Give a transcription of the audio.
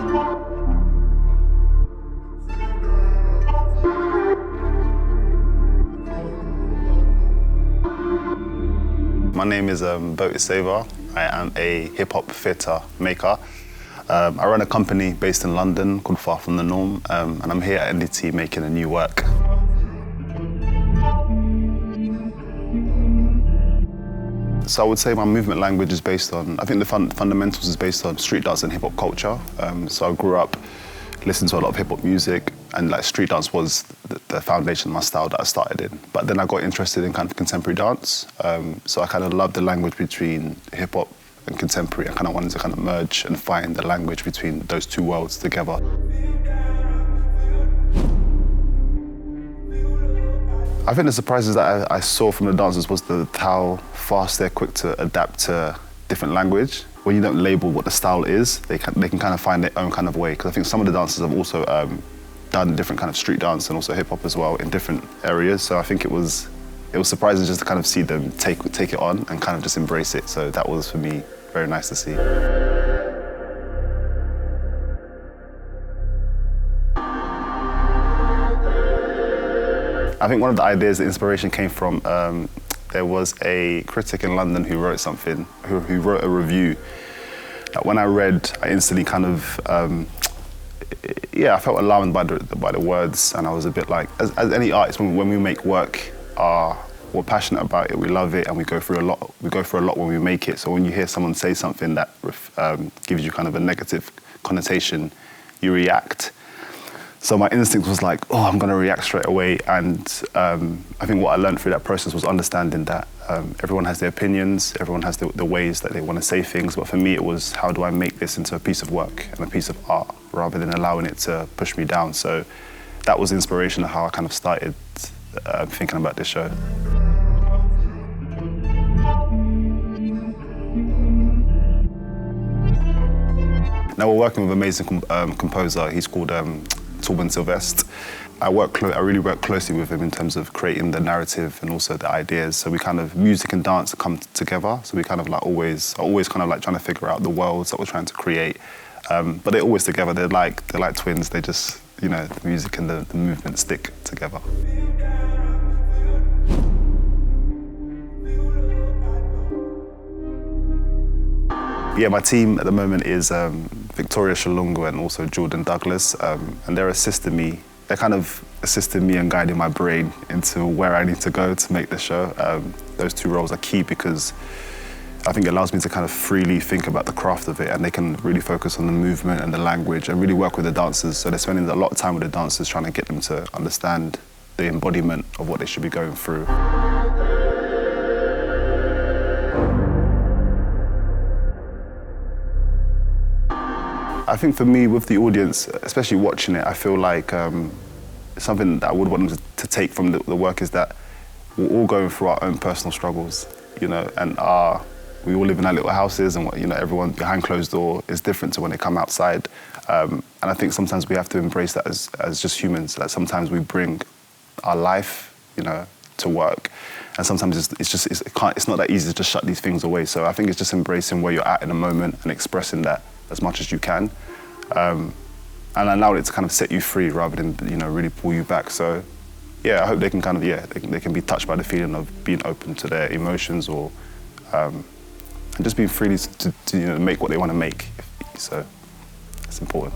My name is Botis Seva. I am a hip-hop theatre maker. I run a company based in London called Far From The Norm, and I'm here at NDT making a new work. So I would say my movement language is based on, I think the fundamentals is based on street dance and hip-hop culture. So I grew up listening to a lot of hip-hop music, and like street dance was the foundation of my style that I started in. But then I got interested in kind of contemporary dance. So I kind of loved the language between hip-hop and contemporary. I kind of wanted to kind of merge and find the language between those two worlds together. I think the surprises that I saw from the dancers was how fast they're quick to adapt to different language. When you don't label what the style is, they can kind of find their own kind of way. Because I think some of the dancers have also done different kind of street dance and also hip hop as well in different areas. So I think it was surprising just to kind of see them take it on and kind of just embrace it. So that was for me very nice to see. I think one of the ideas, the inspiration came from, there was a critic in London who wrote something, who wrote a review that when I read, I instantly kind of, I felt alarmed by the words, and I was a bit like, as any artist, when we make work, we're passionate about it, we love it, and we go through a lot. We go through a lot when we make it. So when you hear someone say something that gives you kind of a negative connotation, you react. So my instinct was like, oh, I'm going to react straight away. And I think what I learned through that process was understanding that everyone has their opinions, everyone has the ways that they want to say things. But for me, it was, how do I make this into a piece of work and a piece of art, rather than allowing it to push me down? So that was the inspiration of how I kind of started thinking about this show. Now we're working with an amazing composer. He's called Sylvester. I really work closely with him in terms of creating the narrative and also the ideas. So we kind of, music and dance come together. So we kind of like always kind of like trying to figure out the worlds that we're trying to create. But they're always together. They're like twins. They just, you know, the music and the movement stick together. Yeah, my team at the moment is Victoria Shalungu and also Jordan Douglas, and they're assisting me. They're kind of assisting me and guiding my brain into where I need to go to make the show. Those two roles are key because I think it allows me to kind of freely think about the craft of it, and they can really focus on the movement and the language and really work with the dancers. So they're spending a lot of time with the dancers, trying to get them to understand the embodiment of what they should be going through. I think for me, with the audience, especially watching it, I feel like something that I would want them to take from the work is that we're all going through our own personal struggles, you know, and we all live in our little houses, and you know, everyone behind closed door is different to when they come outside. And I think sometimes we have to embrace that as just humans. That sometimes we bring our life, you know, to work, and sometimes it's not that easy to just shut these things away. So I think it's just embracing where you're at in a moment and expressing that as much as you can, and allowing it to kind of set you free rather than, you know, really pull you back. So yeah, I hope they can kind of, they can be touched by the feeling of being open to their emotions, or and just being free to you know, make what they want to make. So it's important.